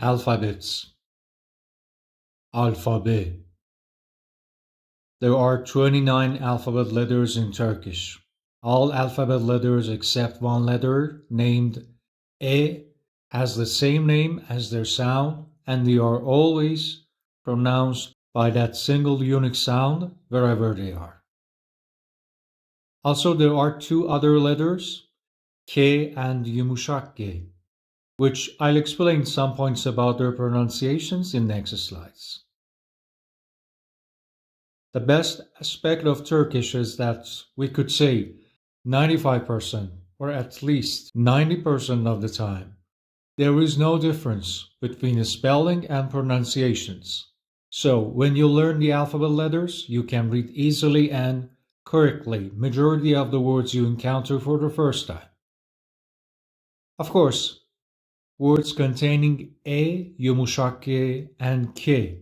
Alphabets. Alfabe. There are 29 alphabet letters in Turkish. All alphabet letters except one letter, named E, has the same name as their sound, and they are always pronounced by that single unique sound wherever they are. Also, there are two other letters, K and yumuşak G, which I'll explain some points about their pronunciations in next slides. The best aspect of Turkish is that we could say 95% or at least 90% of the time there is no difference between the spelling and pronunciations. So when you learn the alphabet letters, you can read easily and correctly majority of the words you encounter for the first time. Of course, words containing E, yumuşak G, and K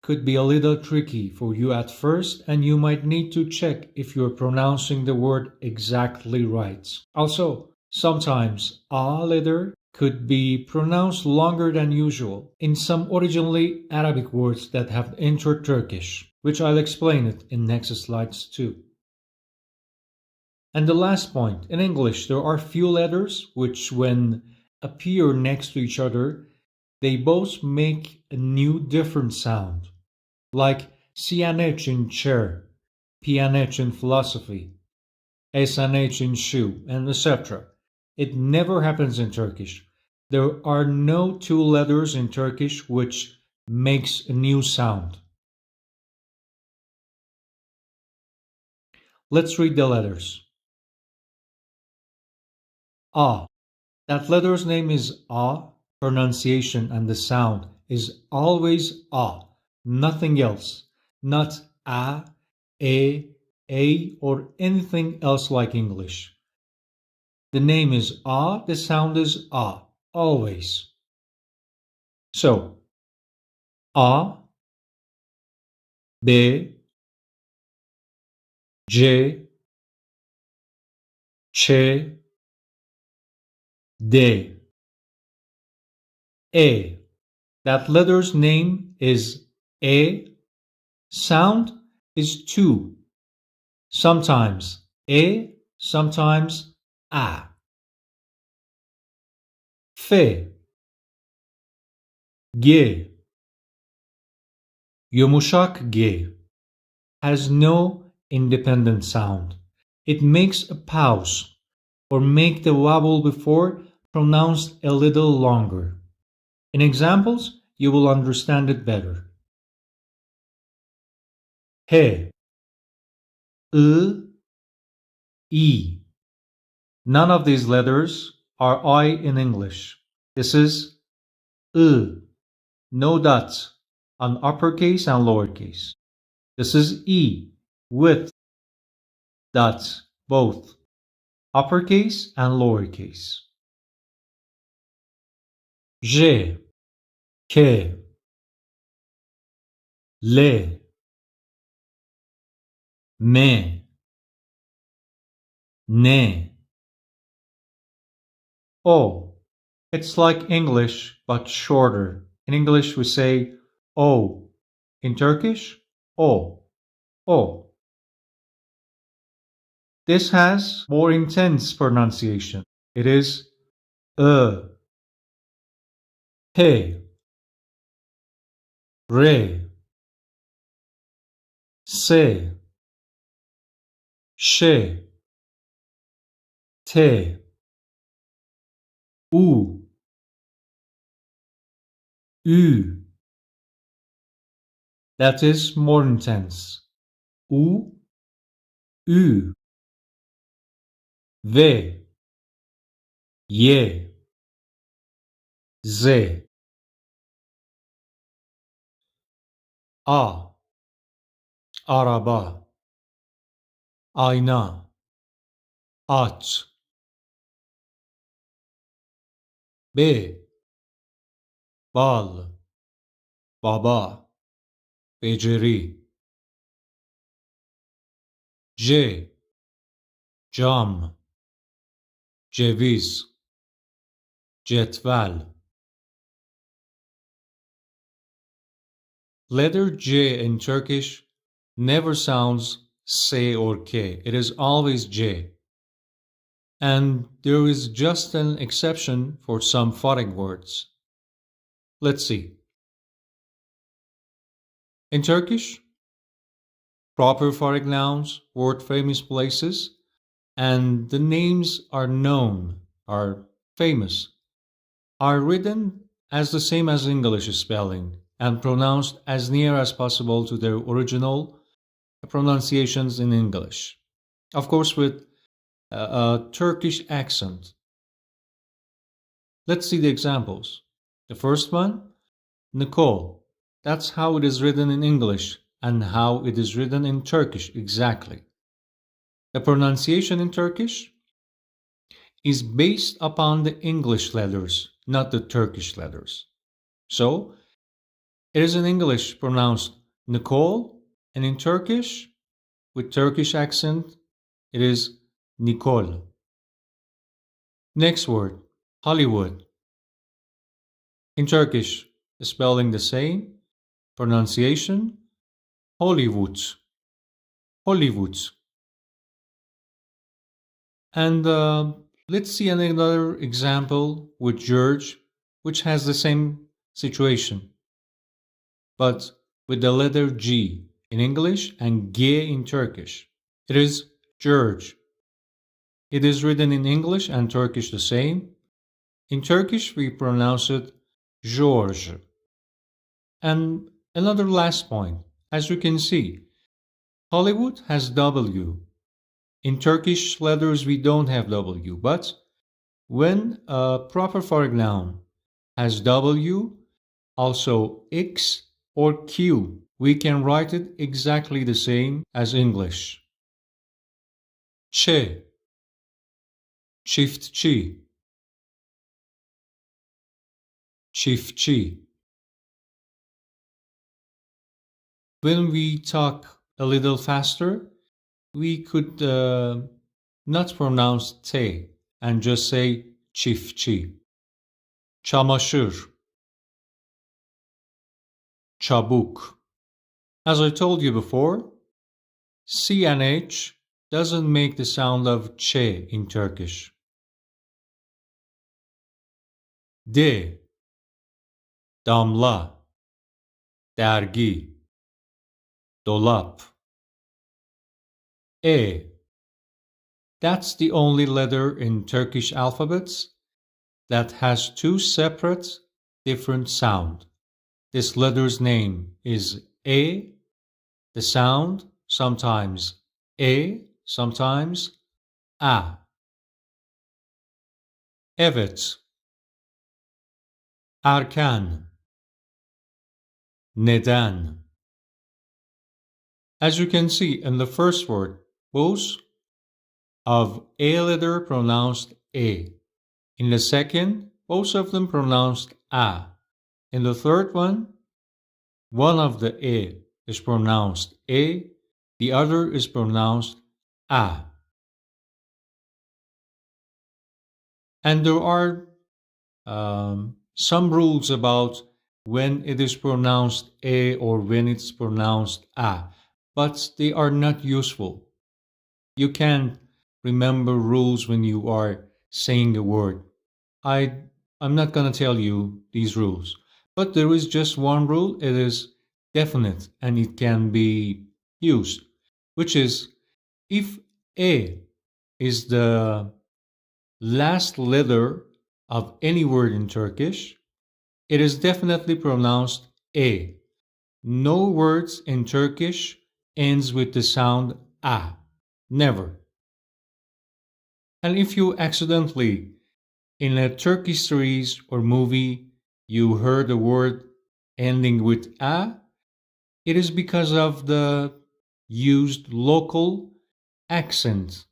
could be a little tricky for you at first, and you might need to check if you're pronouncing the word exactly right. Also, sometimes A letter could be pronounced longer than usual in some originally Arabic words that have entered Turkish, which I'll explain it in next slides too. And the last point, in English there are few letters which when appear next to each other, they both make a new different sound, like CNH in chair, PNH in philosophy, SNH in shoe, and etc. It never happens in Turkish. There are no two letters in Turkish which makes a new sound. Let's read the letters. A. That letter's name is A. Pronunciation and the sound is always A, nothing else. Not a, or anything else like English. The name is A, the sound is A, always. So, A, B, C, Ç, D, E. That letter's name is E. Sound is two. Sometimes E, sometimes A. F, G, yumuşak G, has no independent sound. It makes a pause or make the vowel before pronounced a little longer. In examples, you will understand it better. H, I, E. None of these letters are I in English. This is I, no dots on uppercase and lowercase. This is E, with dots, both uppercase and lowercase. J, K, L, M, N, O. It's like English, but shorter. In English, we say O. In Turkish, O. O. This has more intense pronunciation. It is P, R, S, Ş, T, U, Ü. That is more intense. U, Ü, V, Y, Z. A, araba, ayna, at. B, bal, baba, beceri. C, cam, ceviz, cetvel. Letter J in Turkish never sounds S or K. It is always J. And there is just an exception for some foreign words. Let's see. In Turkish, proper foreign nouns, word famous places, and the names are known, are famous, are written as the same as English spelling and pronounced as near as possible to their original pronunciations in English. Of course, with a Turkish accent. Let's see the examples. The first one, Nicole. That's how it is written in English and how it is written in Turkish exactly. The pronunciation in Turkish is based upon the English letters, not the Turkish letters. So, it is in English pronounced Nicole, and in Turkish, with Turkish accent, it is Nicole. Next word, Hollywood. In Turkish, spelling the same, pronunciation, Hollywood. Hollywood. And let's see another example with George, which has the same situation, but with the letter G in English and G in Turkish. It is George. It is written in English and Turkish the same. In Turkish, we pronounce it George. And another last point, as you can see, Hollywood has W. In Turkish letters, we don't have W, but when a proper foreign noun has W, also X or Q, we can write it exactly the same as English. Ç, çiftçi, çiftçi. When we talk a little faster, we could not pronounce T and just say çiftçi. Çamaşır, çabuk. As I told you before, C and H doesn't make the sound of Ç in Turkish. D, damla, dergi, dolap. E, that's the only letter in Turkish alphabets that has two separate, different sound. This letter's name is E, the sound, sometimes E, sometimes A. Evet, erken, neden. As you can see in the first word, both of A letter pronounced A. In the second, both of them pronounced A. In the third one of the A is pronounced A, the other is pronounced A. And there are some rules about when it is pronounced A or when it's pronounced A, but they are not useful. You can't remember rules when you are saying a word. I'm not gonna tell you these rules, but there is just one rule. It is definite and it can be used, which is if A is the last letter of any word in Turkish, it is definitely pronounced A. No words in Turkish ends with the sound A. Never. And if you accidentally, in a Turkish series or movie, you heard a word ending with A, it is because of the used local accent.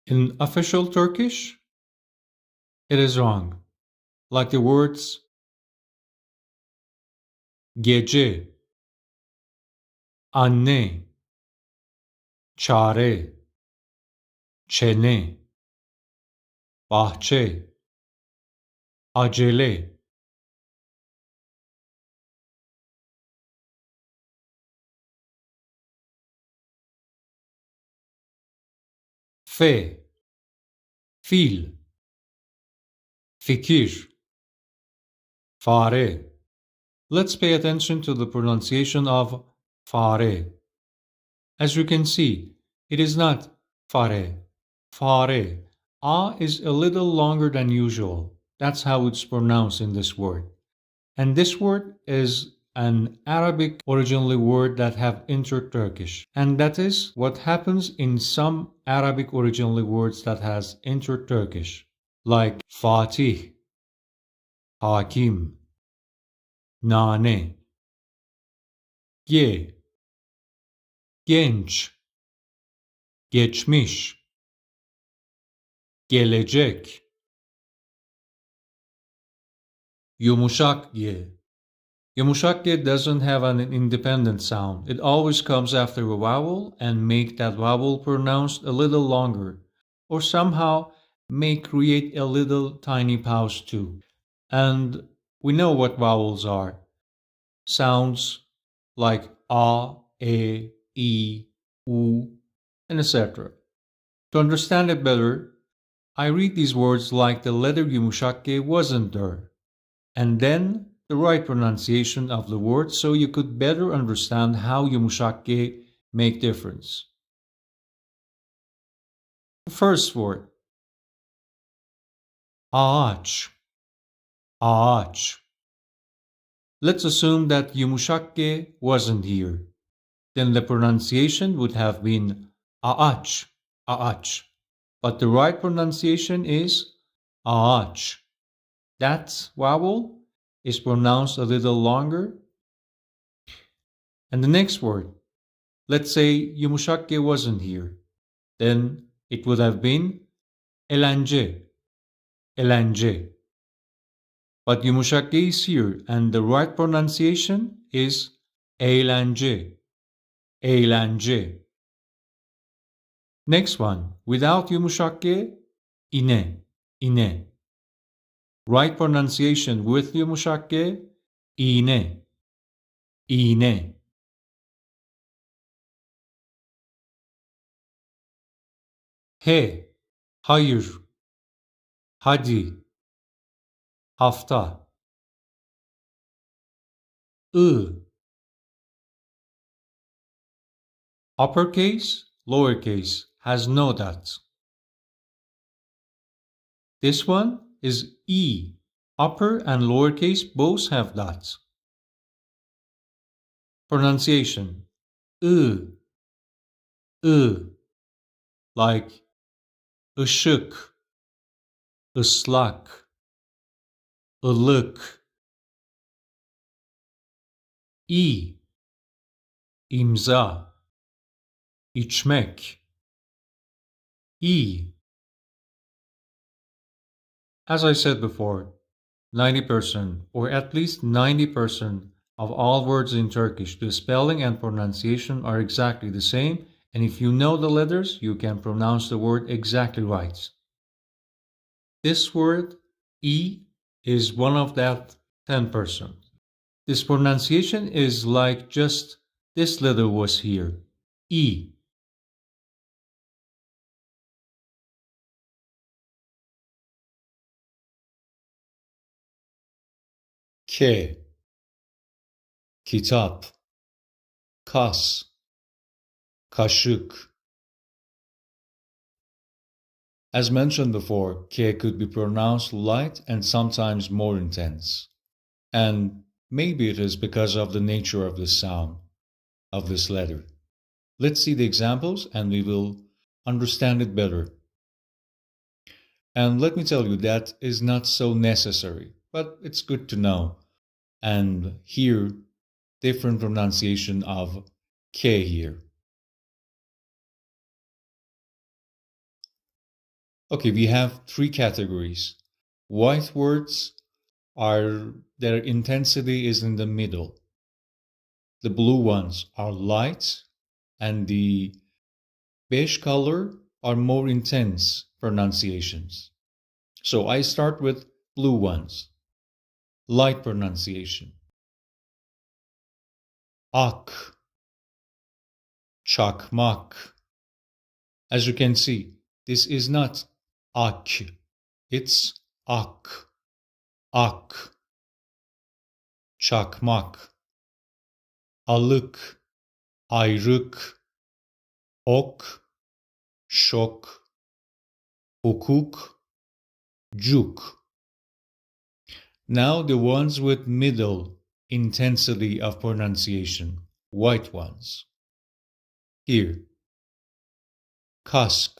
In official Turkish, it is wrong. Like the words gece, anne, çare, çene, bahçe, acele. Fe, fil, fikir, fare. Let's pay attention to the pronunciation of fare. As you can see, it is not fare, fare. A is a little longer than usual. That's how it's pronounced in this word. And this word is an Arabic originally word that have entered Turkish. And that is what happens in some Arabic originally words that has entered Turkish. Like Fatih, Hakim, Nane, Ge, Genç, Geçmiş, Gelecek, Yumuşak Ge. Yumuşak Ge doesn't have an independent sound. It always comes after a vowel and make that vowel pronounced a little longer, or somehow may create a little tiny pause too. And we know what vowels are. Sounds like a, e, u, and etc. To understand it better, I read these words like the letter yumuşak G wasn't there, and then the right pronunciation of the word so you could better understand how yumuşak G make difference. The first word, ağaç, ağaç. Let's assume that yumuşak G wasn't here. Then the pronunciation would have been ağaç, ağaç. But the right pronunciation is ağaç. That vowel is pronounced a little longer. And the next word, let's say yumuşak G wasn't here. Then it would have been elence, elence. But yumuşak G is here and the right pronunciation is eğlence, eğlence. Next one, without yumuşak G, ine, ine. Right pronunciation with yumuşak G, iğne, iğne. He, hayır, hadi, hafta. I, uppercase, lowercase, has no dots. This one is E. Upper and lowercase both have dots. Pronunciation, I, I, like ışık, ıslak, ılık. İ, imza, içmek. İ. As I said before, 90% or at least 90% of all words in Turkish, the spelling and pronunciation are exactly the same, and if you know the letters, you can pronounce the word exactly right. This word, E, is one of that 10%. This pronunciation is like just this letter was here, E. K, kitap, kas, kaşık. As mentioned before, K could be pronounced light and sometimes more intense. And maybe it is because of the nature of the sound of this letter. Let's see the examples and we will understand it better. And let me tell you, that is not so necessary, but it's good to know and hear different pronunciation of K here. Okay, we have three categories. White words are, their intensity is in the middle. The blue ones are light and the beige color are more intense pronunciations. So I start with blue ones. Light pronunciation. Ak, çakmak. As you can see, This is not ak, it's ak, ak. Çakmak, alık, ayrık, ok, şok, hukuk, juk. Now the ones with middle intensity of pronunciation, white ones. Here, kask,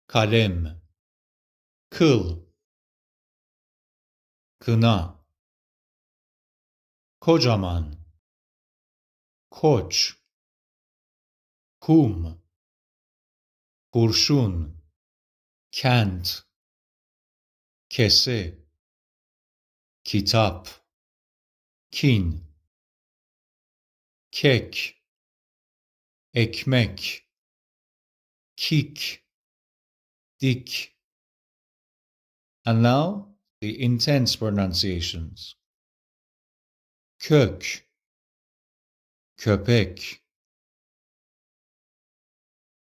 kalem, kıl, kına, kocaman, koç, kum, kurşun, kent, kese, kitap, kin, kek, ekmek, kik, dik. And now the intense pronunciations. Kök, köpek,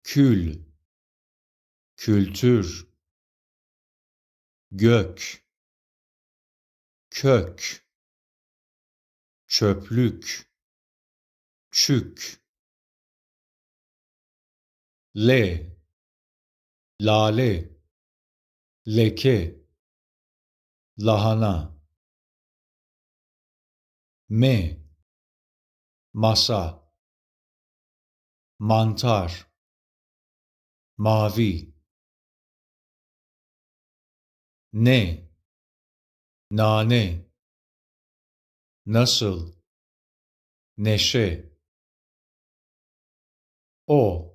kül, kültür, gök, kök, çöplük, çük, le, lale, leke, lahana, me, masa, mantar, mavi, ne, nane, nasıl, neşe, o,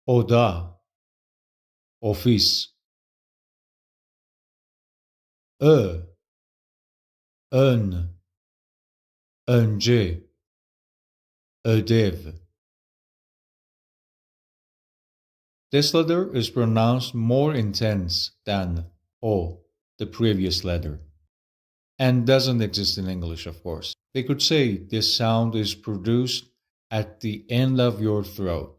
oda, ofis, ön, önce, ödev. This letter is pronounced more intense than O, the previous letter, and doesn't exist in English, of course. They could say this sound is produced at the end of your throat.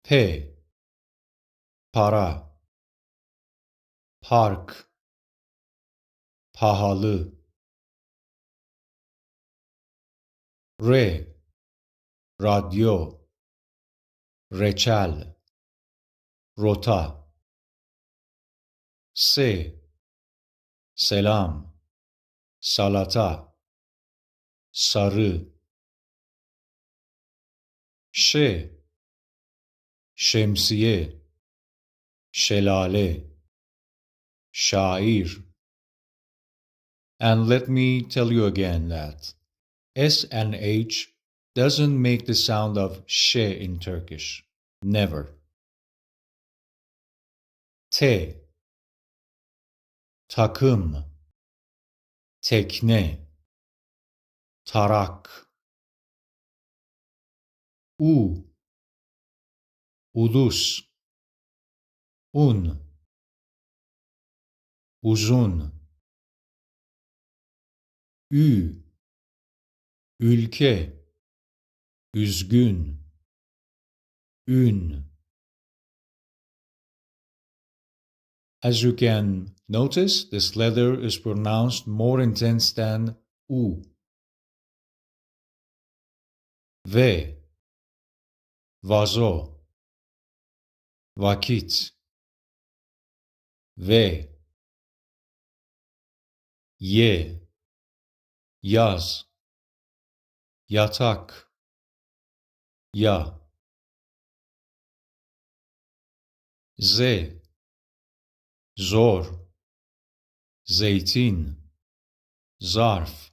P, para, park, pahalı. R, radyo, reçel, rota. S, selam, salata, sarı. Ş, şemsiye, şelale, şair. And let me tell you again that S and H doesn't make the sound of ş in Turkish. Never. T, takım, tekne, tarak. U, ulus, un, uzun. Ü, ülke, üzgün, ün. As you can notice, this letter is pronounced more intense than U. V, vazo, vakit. V, ye, yaz, yatak, ya. Z, zor, zeytin, zarf.